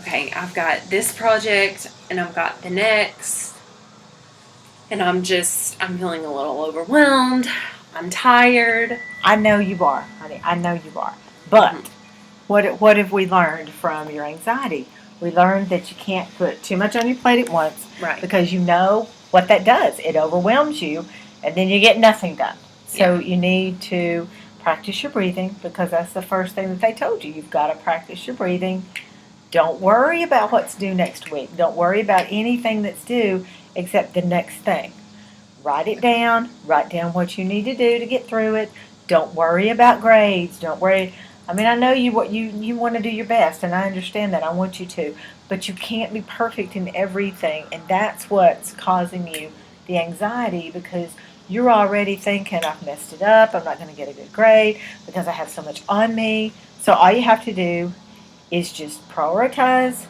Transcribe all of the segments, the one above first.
okay, I've got this project and I've got the next, and I'm feeling a little overwhelmed. I'm tired. I know you are, honey. I know you are. But what have we learned from your anxiety? We learned that you can't put too much on your plate at once, Right. because you know what that does. It overwhelms you, and then you get nothing done. So Yeah. you need to practice your breathing, because that's the first thing that they told you. You've got to practice your breathing. Don't worry about what's due next week. Don't worry about anything that's due except the next thing. Write it down. Write down what you need to do to get through it. Don't worry about grades. Don't worry. I mean, I know you want to do your best, and I understand that. I want you to, but you can't be perfect in everything, and that's what's causing you the anxiety, because you're already thinking, I've messed it up. I'm not going to get a good grade because I have so much on me. So all you have to do is just prioritize,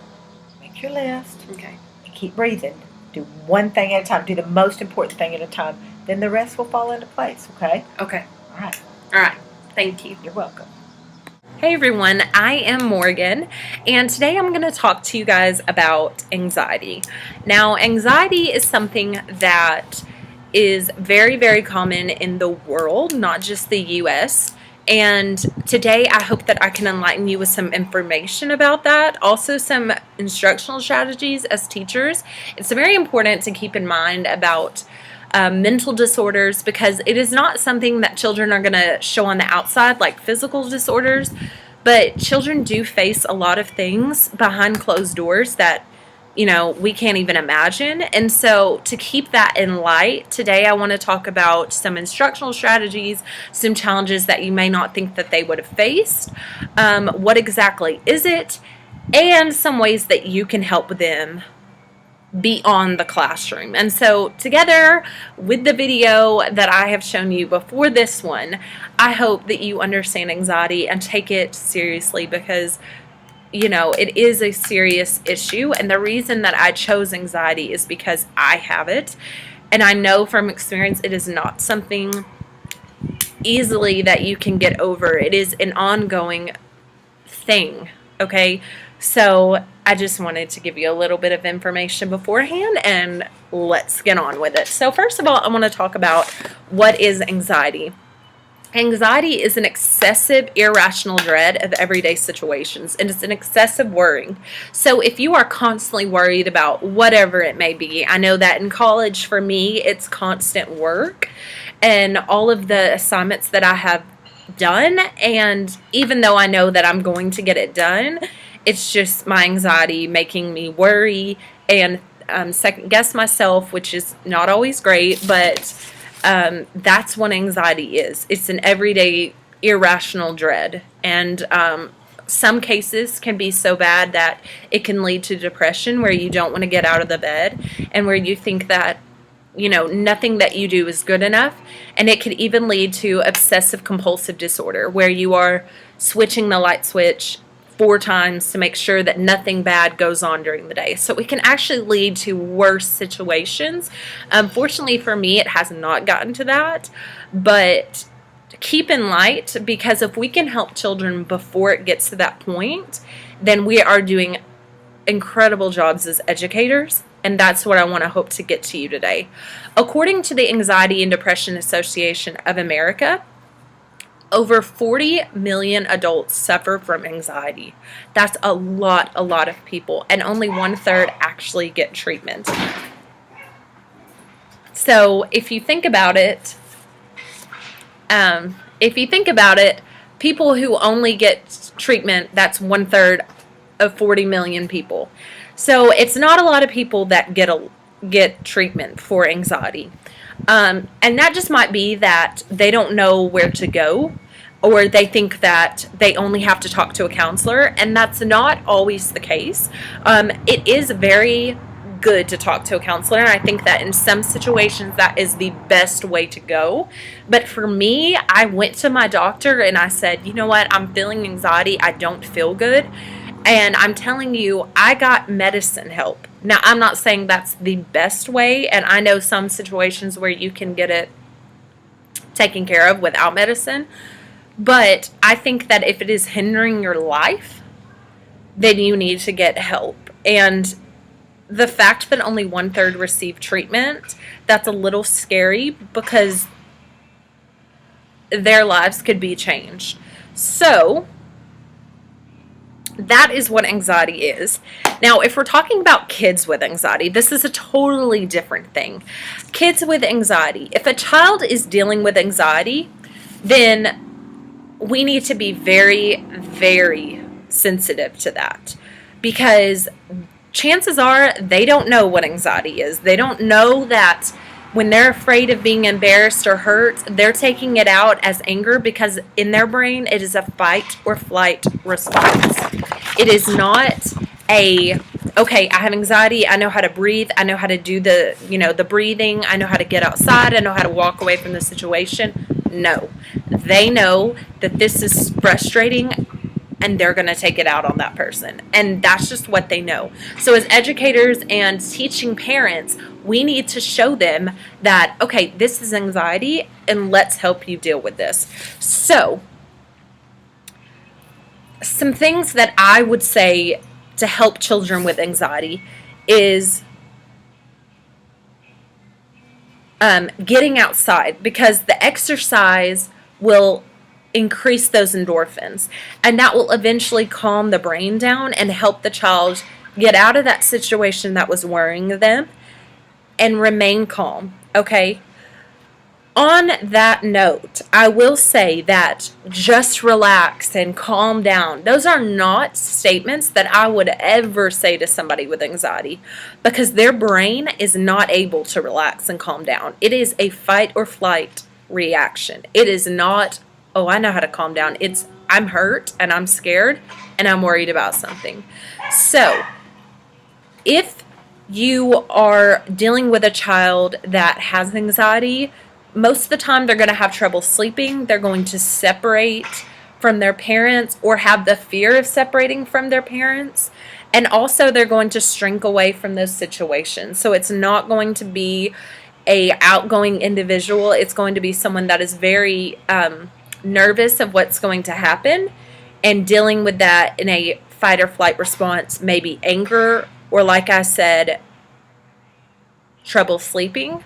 make your list, Okay. and keep breathing. Do one thing at a time. Do the most important thing at a time. Then the rest will fall into place, okay? Okay. All right. All right. Thank you. You're welcome. Hey everyone, I am Morgan, and today I'm going to talk to you guys about anxiety. Now, anxiety is something that is very, very common in the world, not just the US. And today I hope that I can enlighten you with some information about that. Also some instructional strategies as teachers. It's very important to keep in mind about mental disorders, because it is not something that children are going to show on the outside like physical disorders, but children do face a lot of things behind closed doors that we can't even imagine. And so to keep that in light, today I want to talk about some instructional strategies, some challenges that you may not think that they would have faced. What exactly is it? And some ways that you can help them beyond the classroom. And so together with the video that I have shown you before this one, I hope that you understand anxiety and take it seriously, because it is a serious issue. And the reason that I chose anxiety is because I have it. And I know from experience it is not something easily that you can get over. It is an ongoing thing, okay? So I just wanted to give you a little bit of information beforehand, and let's get on with it. So first of all, I want to talk about what is anxiety. Anxiety is an excessive, irrational dread of everyday situations, and it's an excessive worrying. So if you are constantly worried about whatever it may be, I know that in college for me, it's constant work and all of the assignments that I have done, and even though I know that I'm going to get it done, it's just my anxiety making me worry and second guess myself, which is not always great, but that's what anxiety is. It's an everyday irrational dread, and some cases can be so bad that it can lead to depression, where you don't want to get out of the bed and where you think that nothing that you do is good enough. And it could even lead to obsessive compulsive disorder, where you are switching the light switch 4 times to make sure that nothing bad goes on during the day. So it can actually lead to worse situations. Fortunately for me, it has not gotten to that, but keep in light, because if we can help children before it gets to that point, then we are doing incredible jobs as educators. And that's what I want to hope to get to you today. According to the Anxiety and Depression Association of America, over 40 million adults suffer from anxiety. That's a lot of people, and only 1/3 actually get treatment. So if you think about it, people who only get treatment, that's 1/3 of 40 million people. So it's not a lot of people that get treatment for anxiety. And that just might be that they don't know where to go, or they think that they only have to talk to a counselor, and that's not always the case. It is very good to talk to a counselor, and I think that in some situations that is the best way to go. But for me, I went to my doctor and I said, you know what, I'm feeling anxiety, I don't feel good. And I'm telling you, I got medicine help. Now, I'm not saying that's the best way, and I know some situations where you can get it taken care of without medicine, but I think that if it is hindering your life, then you need to get help. And the fact that only 1/3 receive treatment, that's a little scary because their lives could be changed. So that is what anxiety is. Now, if we're talking about kids with anxiety, this is a totally different thing. Kids with anxiety, if a child is dealing with anxiety, then we need to be very, very sensitive to that, because chances are they don't know what anxiety is. They don't know that when they're afraid of being embarrassed or hurt, they're taking it out as anger, because in their brain it is a fight or flight response. It is not a, okay, I have anxiety, I know how to breathe, I know how to do the breathing, I know how to get outside, I know how to walk away from the situation. No. They know that this is frustrating and they're going to take it out on that person. And that's just what they know. So as educators and teaching parents, we need to show them that, okay, this is anxiety and let's help you deal with this. So some things that I would say to help children with anxiety is getting outside, because the exercise will increase those endorphins, and that will eventually calm the brain down and help the child get out of that situation that was worrying them and remain calm. Okay? On that note, I will say that just relax and calm down. Those are not statements that I would ever say to somebody with anxiety, because their brain is not able to relax and calm down. It is a fight or flight reaction. It is not, oh, I know how to calm down. It's, I'm hurt and I'm scared and I'm worried about something. So, if you are dealing with a child that has anxiety, most of the time they're going to have trouble sleeping. They're going to separate from their parents or have the fear of separating from their parents. And also they're going to shrink away from those situations. So it's not going to be a outgoing individual. It's going to be someone that is very nervous of what's going to happen and dealing with that in a fight or flight response, maybe anger, or like I said, trouble sleeping,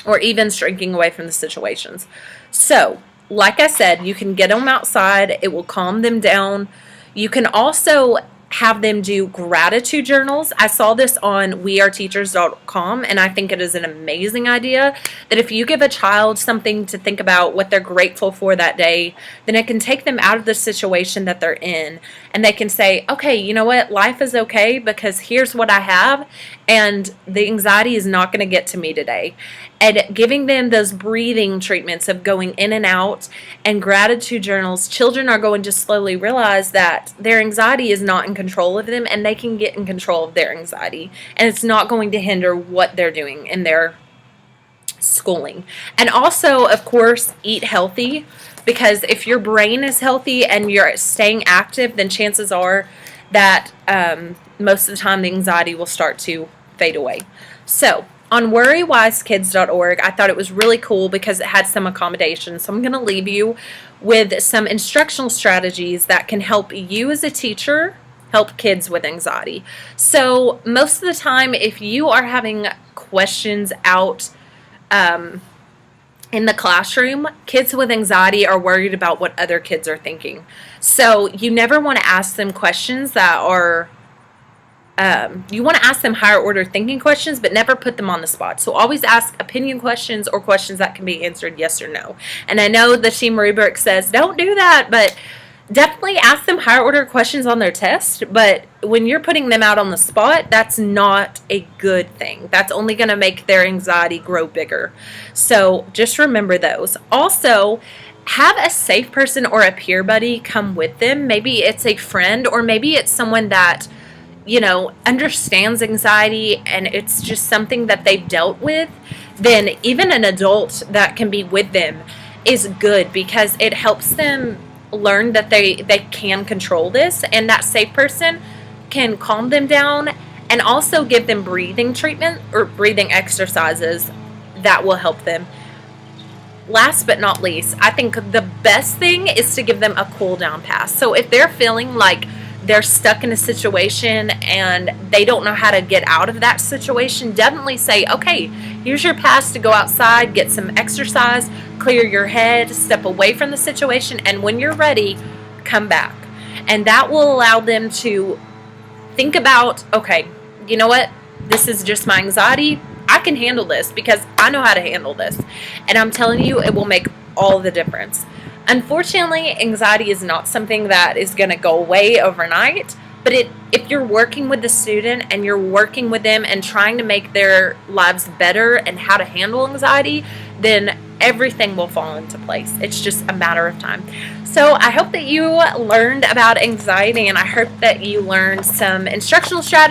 or even shrinking away from the situations. So, like I said, you can get them outside. It will calm them down. You can also have them do gratitude journals. I saw this on weareteachers.com, and I think it is an amazing idea that if you give a child something to think about what they're grateful for that day, then it can take them out of the situation that they're in, and they can say, okay, you know what, life is okay because here's what I have, and the anxiety is not going to get to me today. And giving them those breathing treatments of going in and out and gratitude journals, children are going to slowly realize that their anxiety is not in control of them, and they can get in control of their anxiety. And it's not going to hinder what they're doing in their schooling. And also, of course, eat healthy, because if your brain is healthy and you're staying active, then chances are that most of the time the anxiety will start to fade away. So, on worrywisekids.org, I thought it was really cool because it had some accommodations. So I'm going to leave you with some instructional strategies that can help you as a teacher help kids with anxiety. So most of the time, if you are having questions out in the classroom, kids with anxiety are worried about what other kids are thinking. So you never want to ask them questions that are you want to ask them higher order thinking questions, but never put them on the spot. So always ask opinion questions or questions that can be answered yes or no. And I know the team rubric says don't do that, but definitely ask them higher order questions on their test. But when you're putting them out on the spot, that's not a good thing. That's only going to make their anxiety grow bigger. So just remember those. Also, have a safe person or a peer buddy come with them. Maybe it's a friend, or maybe it's someone that understands anxiety and it's just something that they've dealt with. Then even an adult that can be with them is good, because it helps them learn that they can control this, and that safe person can calm them down and also give them breathing treatment or breathing exercises that will help them. Last but not least, I think the best thing is to give them a cool down pass. So if they're feeling like they're stuck in a situation and they don't know how to get out of that situation, definitely say, okay, here's your pass to go outside, get some exercise, clear your head, step away from the situation, and when you're ready, come back. And that will allow them to think about, okay, you know what, this is just my anxiety. I can handle this because I know how to handle this. And I'm telling you, it will make all the difference. Unfortunately, anxiety is not something that is going to go away overnight, but if you're working with the student and you're working with them and trying to make their lives better and how to handle anxiety, then everything will fall into place. It's just a matter of time. So I hope that you learned about anxiety, and I hope that you learned some instructional strategies